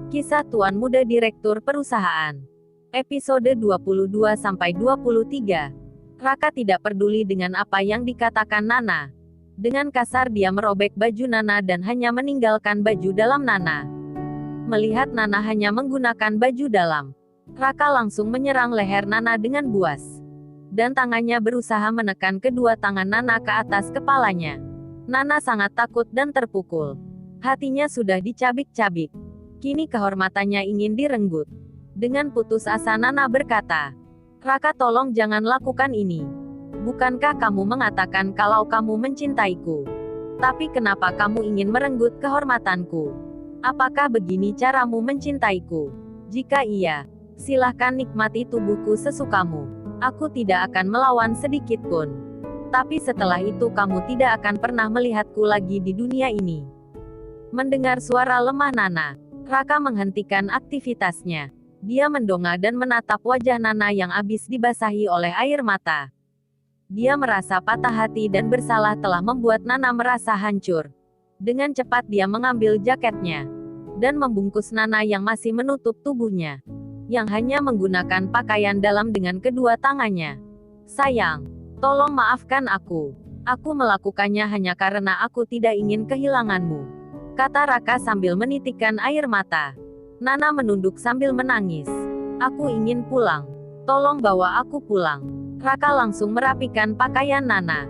Kisah Tuan Muda Direktur Perusahaan. Episode 22-23. Raka tidak peduli dengan apa yang dikatakan Nana. Dengan kasar dia merobek baju Nana dan hanya meninggalkan baju dalam Nana. Melihat Nana hanya menggunakan baju dalam, Raka langsung menyerang leher Nana dengan buas. Dan tangannya berusaha menekan kedua tangan Nana ke atas kepalanya. Nana sangat takut dan terpukul. Hatinya sudah dicabik-cabik. Kini kehormatannya ingin direnggut. Dengan putus asa Nana berkata, "Raka, tolong jangan lakukan ini. Bukankah kamu mengatakan kalau kamu mencintaiku? Tapi kenapa kamu ingin merenggut kehormatanku? Apakah begini caramu mencintaiku? Jika iya, silahkan nikmati tubuhku sesukamu. Aku tidak akan melawan sedikit pun. Tapi setelah itu kamu tidak akan pernah melihatku lagi di dunia ini." Mendengar suara lemah Nana, Raka menghentikan aktivitasnya. Dia mendongak dan menatap wajah Nana yang habis dibasahi oleh air mata. Dia merasa patah hati dan bersalah telah membuat Nana merasa hancur. Dengan cepat dia mengambil jaketnya dan membungkus Nana yang masih menutup tubuhnya, yang hanya menggunakan pakaian dalam dengan kedua tangannya. "Sayang, tolong maafkan aku. Aku melakukannya hanya karena aku tidak ingin kehilanganmu," kata Raka sambil menitikkan air mata. Nana menunduk sambil menangis. "Aku ingin pulang. Tolong bawa aku pulang." Raka langsung merapikan pakaian Nana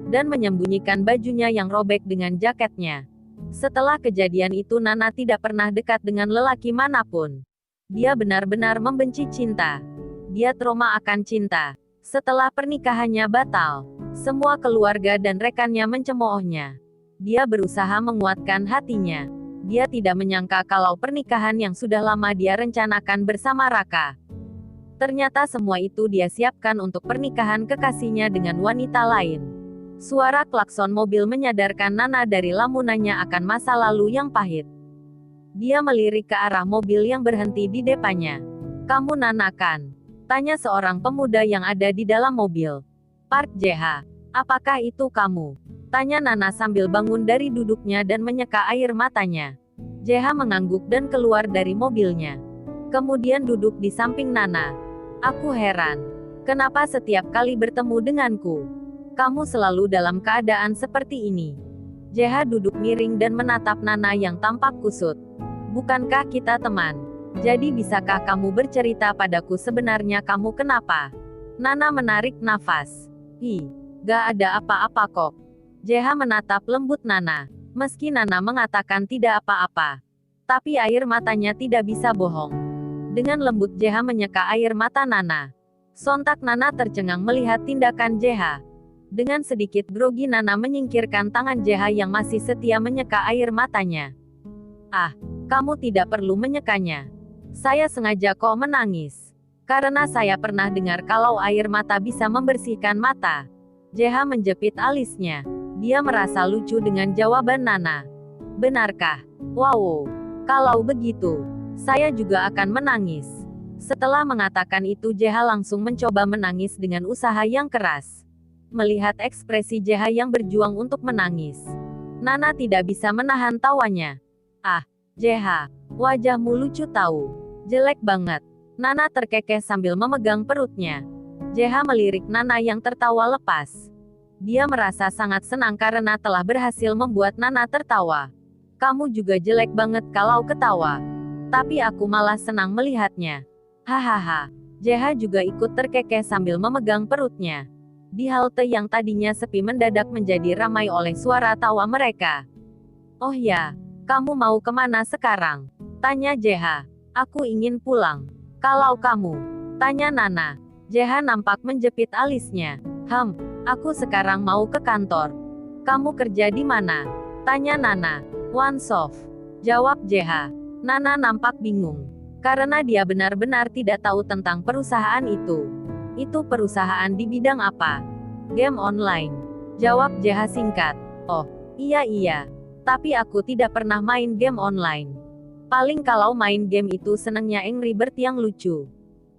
dan menyembunyikan bajunya yang robek dengan jaketnya. Setelah kejadian itu Nana tidak pernah dekat dengan lelaki manapun. Dia benar-benar membenci cinta. Dia trauma akan cinta. Setelah pernikahannya batal, semua keluarga dan rekannya mencemoohnya. Dia berusaha menguatkan hatinya. Dia tidak menyangka kalau pernikahan yang sudah lama dia rencanakan bersama Raka, ternyata semua itu dia siapkan untuk pernikahan kekasihnya dengan wanita lain. Suara klakson mobil menyadarkan Nana dari lamunannya akan masa lalu yang pahit. Dia melirik ke arah mobil yang berhenti di depannya. "Kamu Nana kan?" tanya seorang pemuda yang ada di dalam mobil. "Park JH. Apakah itu kamu?" tanya Nana sambil bangun dari duduknya dan menyeka air matanya. JH mengangguk dan keluar dari mobilnya. Kemudian duduk di samping Nana. "Aku heran. Kenapa setiap kali bertemu denganku, kamu selalu dalam keadaan seperti ini?" JH duduk miring dan menatap Nana yang tampak kusut. "Bukankah kita teman? Jadi bisakah kamu bercerita padaku sebenarnya kamu kenapa?" Nana menarik nafas. Gak ada apa-apa kok." JH menatap lembut Nana. Meski Nana mengatakan tidak apa-apa, tapi air matanya tidak bisa bohong. Dengan lembut JH menyeka air mata Nana. Sontak Nana tercengang melihat tindakan JH. Dengan sedikit grogi Nana menyingkirkan tangan JH yang masih setia menyeka air matanya. "Ah, kamu tidak perlu menyekanya. Saya sengaja kok menangis. Karena saya pernah dengar kalau air mata bisa membersihkan mata." JH menjepit alisnya. Dia merasa lucu dengan jawaban Nana. "Benarkah? Wow. Kalau begitu, saya juga akan menangis." Setelah mengatakan itu JH langsung mencoba menangis dengan usaha yang keras. Melihat ekspresi JH yang berjuang untuk menangis, Nana tidak bisa menahan tawanya. "Ah, JH, wajahmu lucu tahu. Jelek banget." Nana terkekeh sambil memegang perutnya. JH melirik Nana yang tertawa lepas. Dia merasa sangat senang karena telah berhasil membuat Nana tertawa. "Kamu juga jelek banget kalau ketawa. Tapi aku malah senang melihatnya. Hahaha." JH juga ikut terkekeh sambil memegang perutnya. Di halte yang tadinya sepi mendadak menjadi ramai oleh suara tawa mereka. "Oh ya, kamu mau kemana sekarang?" tanya JH. "Aku ingin pulang." "Kalau kamu?" tanya Nana. JH nampak menjepit alisnya. Aku sekarang mau ke kantor." "Kamu kerja di mana?" tanya Nana. "OneSoft," jawab JH. Nana nampak bingung, karena dia benar-benar tidak tahu tentang perusahaan itu. "Itu perusahaan di bidang apa?" "Game online," jawab JH singkat. "Oh, iya. Tapi aku tidak pernah main game online. Paling kalau main game itu senengnya Angry Bird yang lucu,"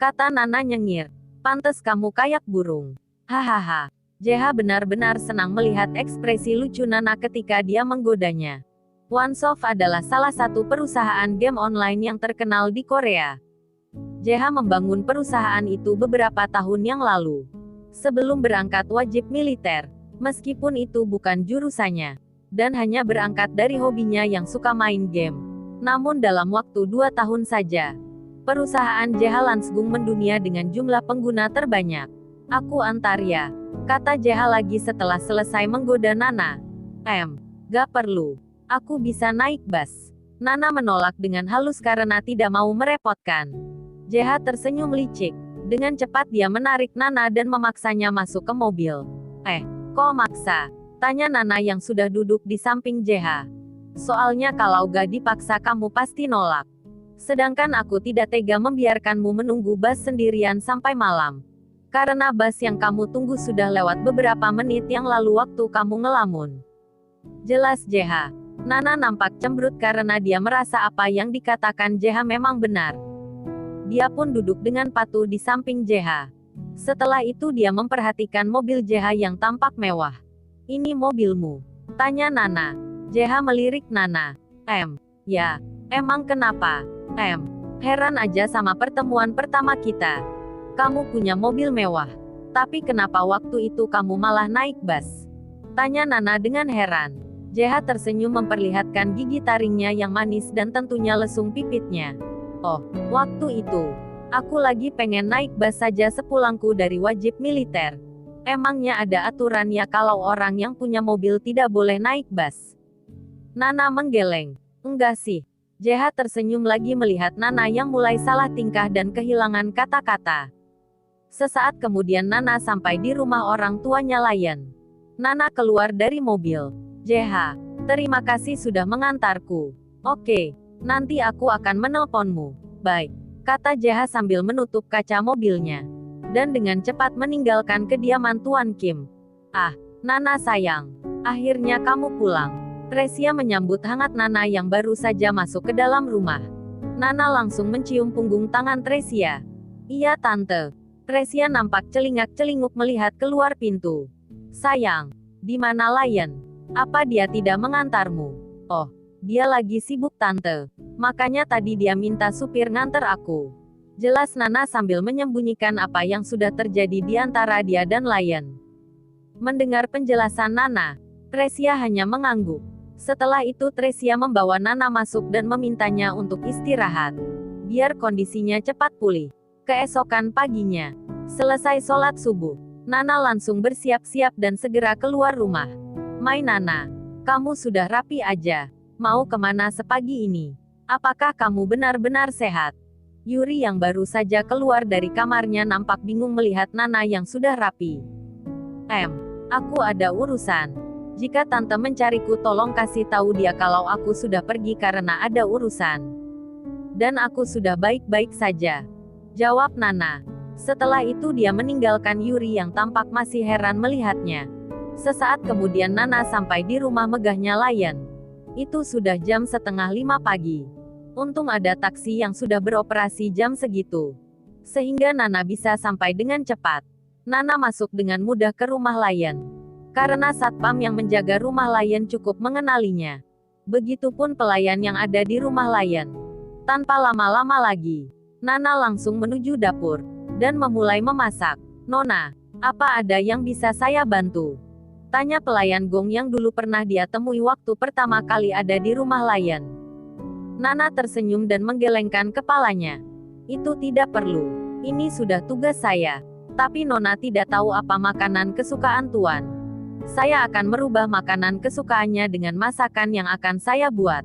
kata Nana nyengir. "Pantes kamu kayak burung." Hahaha. JH benar-benar senang melihat ekspresi lucu Nana ketika dia menggodanya. OneSoft adalah salah satu perusahaan game online yang terkenal di Korea. JH membangun perusahaan itu beberapa tahun yang lalu. Sebelum berangkat wajib militer, meskipun itu bukan jurusannya, dan hanya berangkat dari hobinya yang suka main game. Namun dalam waktu 2 tahun saja, perusahaan JH langsung mendunia dengan jumlah pengguna terbanyak. Aku Antarya, kata JH lagi setelah selesai menggoda Nana. Gak perlu. Aku bisa naik bus. Nana menolak dengan halus karena tidak mau merepotkan. JH tersenyum licik. Dengan cepat dia menarik Nana dan memaksanya masuk ke mobil. Kok maksa? Tanya Nana yang sudah duduk di samping JH. Soalnya kalau gak dipaksa kamu pasti nolak. Sedangkan aku tidak tega membiarkanmu menunggu bus sendirian sampai malam. Karena bus yang kamu tunggu sudah lewat beberapa menit yang lalu waktu kamu ngelamun. Jelas JH. Nana nampak cemberut karena dia merasa apa yang dikatakan JH memang benar. Dia pun duduk dengan patuh di samping JH. Setelah itu dia memperhatikan mobil JH yang tampak mewah. Ini mobilmu? Tanya Nana. JH melirik Nana. Ya. Emang kenapa? Heran aja sama pertemuan pertama kita. Kamu punya mobil mewah. Tapi kenapa waktu itu kamu malah naik bus? Tanya Nana dengan heran. JH tersenyum memperlihatkan gigi taringnya yang manis dan tentunya lesung pipitnya. Oh, waktu itu, aku lagi pengen naik bus saja sepulangku dari wajib militer. Emangnya ada aturan ya kalau orang yang punya mobil tidak boleh naik bus? Nana menggeleng. Enggak sih. JH tersenyum lagi melihat Nana yang mulai salah tingkah dan kehilangan kata-kata. Sesaat kemudian Nana sampai di rumah orang tuanya Lion. Nana keluar dari mobil. JH, terima kasih sudah mengantarku. Oke, nanti aku akan menelponmu. Baik, kata JH sambil menutup kaca mobilnya. Dan dengan cepat meninggalkan kediaman Tuan Kim. Nana sayang, akhirnya kamu pulang. Tresia menyambut hangat Nana yang baru saja masuk ke dalam rumah. Nana langsung mencium punggung tangan Tresia. Iya tante. Tresia nampak celingak-celinguk melihat keluar pintu. Sayang, di mana Lion? Apa dia tidak mengantarmu? Oh, dia lagi sibuk tante. Makanya tadi dia minta supir nganter aku. Jelas Nana sambil menyembunyikan apa yang sudah terjadi di antara dia dan Lion. Mendengar penjelasan Nana, Tresia hanya mengangguk. Setelah itu Tresia membawa Nana masuk dan memintanya untuk istirahat. Biar kondisinya cepat pulih. Keesokan paginya, selesai sholat subuh, Nana langsung bersiap-siap dan segera keluar rumah. Mai Nana, kamu sudah rapi aja. Mau kemana sepagi ini? Apakah kamu benar-benar sehat? Yuri yang baru saja keluar dari kamarnya nampak bingung melihat Nana yang sudah rapi. Aku ada urusan. Jika tante mencariku tolong kasih tahu dia kalau aku sudah pergi karena ada urusan. Dan aku sudah baik-baik saja. Jawab Nana. Setelah itu dia meninggalkan Yuri yang tampak masih heran melihatnya. Sesaat kemudian Nana sampai di rumah megahnya Lion. Itu sudah jam 4:30 pagi. Untung ada taksi yang sudah beroperasi jam segitu. Sehingga Nana bisa sampai dengan cepat. Nana masuk dengan mudah ke rumah Lion. Karena satpam yang menjaga rumah Lion cukup mengenalinya. Begitupun pelayan yang ada di rumah Lion. Tanpa lama-lama lagi, Nana langsung menuju dapur. Dan memulai memasak. Nona, apa ada yang bisa saya bantu? Tanya pelayan Gong yang dulu pernah dia temui waktu pertama kali ada di rumah Lion. Nana tersenyum dan menggelengkan kepalanya. Itu tidak perlu. Ini sudah tugas saya. Tapi Nona tidak tahu apa makanan kesukaan Tuan. Saya akan merubah makanan kesukaannya dengan masakan yang akan saya buat.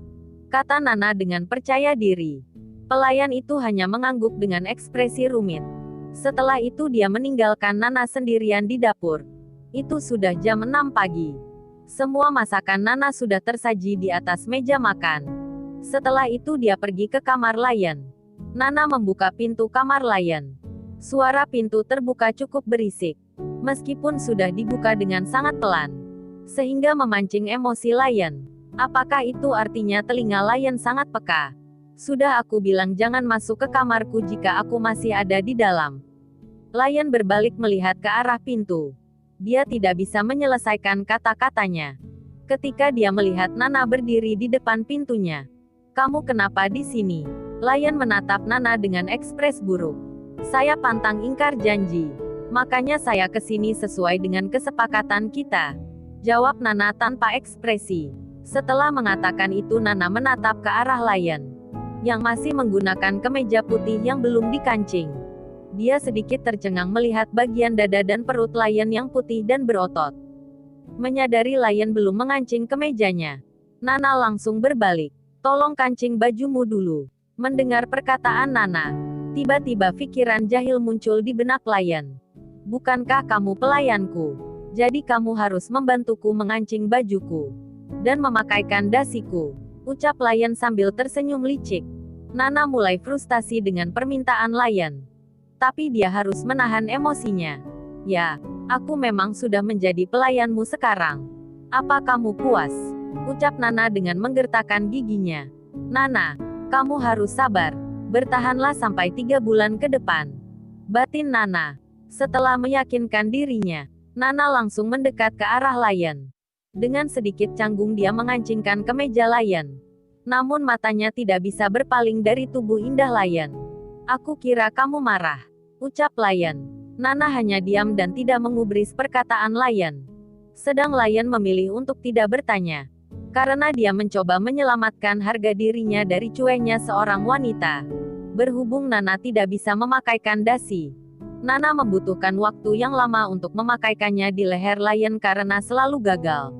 Kata Nana dengan percaya diri. Pelayan itu hanya mengangguk dengan ekspresi rumit. Setelah itu dia meninggalkan Nana sendirian di dapur. Itu sudah jam 6 pagi. Semua masakan Nana sudah tersaji di atas meja makan. Setelah itu dia pergi ke kamar Lion. Nana membuka pintu kamar Lion. Suara pintu terbuka cukup berisik. Meskipun sudah dibuka dengan sangat pelan. Sehingga memancing emosi Lion. Apakah itu artinya telinga Lion sangat peka? Sudah aku bilang jangan masuk ke kamarku jika aku masih ada di dalam. Lion berbalik melihat ke arah pintu. Dia tidak bisa menyelesaikan kata-katanya. Ketika dia melihat Nana berdiri di depan pintunya. "Kamu kenapa di sini?" Lion menatap Nana dengan ekspres buruk. "Saya pantang ingkar janji. Makanya saya kesini sesuai dengan kesepakatan kita," jawab Nana tanpa ekspresi. Setelah mengatakan itu Nana menatap ke arah Lion, yang masih menggunakan kemeja putih yang belum dikancing. Dia sedikit tercengang melihat bagian dada dan perut Lion yang putih dan berotot. Menyadari Lion belum mengancing kemejanya, Nana langsung berbalik. "Tolong kancing bajumu dulu." Mendengar perkataan Nana, tiba-tiba pikiran jahil muncul di benak Lion. "Bukankah kamu pelayanku? Jadi kamu harus membantuku mengancing bajuku dan memakaikan dasiku," ucap Lion sambil tersenyum licik. Nana mulai frustasi dengan permintaan Lion. Tapi dia harus menahan emosinya. "Ya, aku memang sudah menjadi pelayanmu sekarang. Apa kamu puas?" ucap Nana dengan menggertakkan giginya. "Nana, kamu harus sabar. Bertahanlah sampai 3 bulan ke depan," batin Nana. Setelah meyakinkan dirinya, Nana langsung mendekat ke arah Lion. Dengan sedikit canggung dia mengancingkan kemeja Lion. Namun matanya tidak bisa berpaling dari tubuh indah Lion. "Aku kira kamu marah," ucap Lion. Nana hanya diam dan tidak mengubris perkataan Lion. Sedang Lion memilih untuk tidak bertanya. Karena dia mencoba menyelamatkan harga dirinya dari cueknya seorang wanita. Berhubung Nana tidak bisa memakaikan dasi, Nana membutuhkan waktu yang lama untuk memakaikannya di leher Lion karena selalu gagal.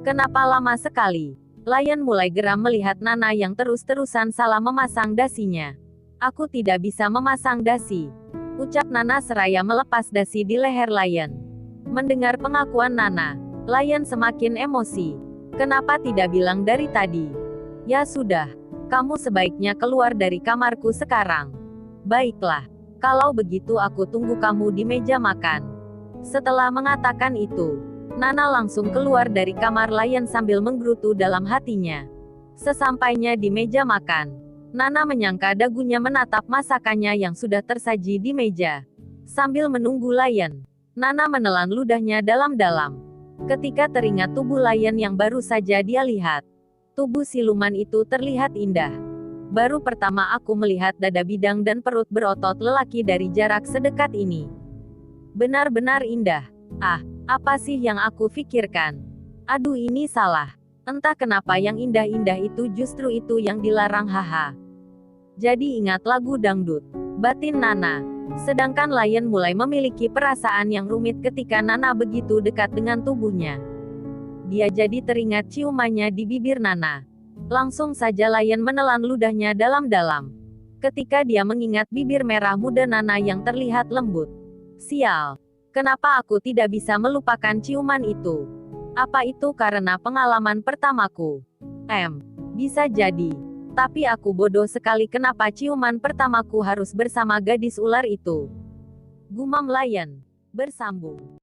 "Kenapa lama sekali?" Lion mulai geram melihat Nana yang terus-terusan salah memasang dasinya. "Aku tidak bisa memasang dasi," ucap Nana seraya melepas dasi di leher Lion. Mendengar pengakuan Nana, Lion semakin emosi. "Kenapa tidak bilang dari tadi?" "Ya sudah, kamu sebaiknya keluar dari kamarku sekarang." "Baiklah. Kalau begitu aku tunggu kamu di meja makan." Setelah mengatakan itu, Nana langsung keluar dari kamar Lion sambil menggerutu dalam hatinya. Sesampainya di meja makan, Nana menyangka dagunya menatap masakannya yang sudah tersaji di meja. Sambil menunggu Lion, Nana menelan ludahnya dalam-dalam. Ketika teringat tubuh Lion yang baru saja dia lihat, tubuh siluman itu terlihat indah. Baru pertama aku melihat dada bidang dan perut berotot lelaki dari jarak sedekat ini. Benar-benar indah. Ah, apa sih yang aku pikirkan? Aduh, ini salah. Entah kenapa yang indah-indah itu justru itu yang dilarang, haha. Jadi ingat lagu dangdut, batin Nana. Sedangkan Lion mulai memiliki perasaan yang rumit ketika Nana begitu dekat dengan tubuhnya. Dia jadi teringat ciumannya di bibir Nana. Langsung saja Lion menelan ludahnya dalam-dalam. Ketika dia mengingat bibir merah muda Nana yang terlihat lembut. Sial. Kenapa aku tidak bisa melupakan ciuman itu? Apa itu karena pengalaman pertamaku? Bisa jadi. Tapi aku bodoh sekali, kenapa ciuman pertamaku harus bersama gadis ular itu? Gumam Lion. Bersambung.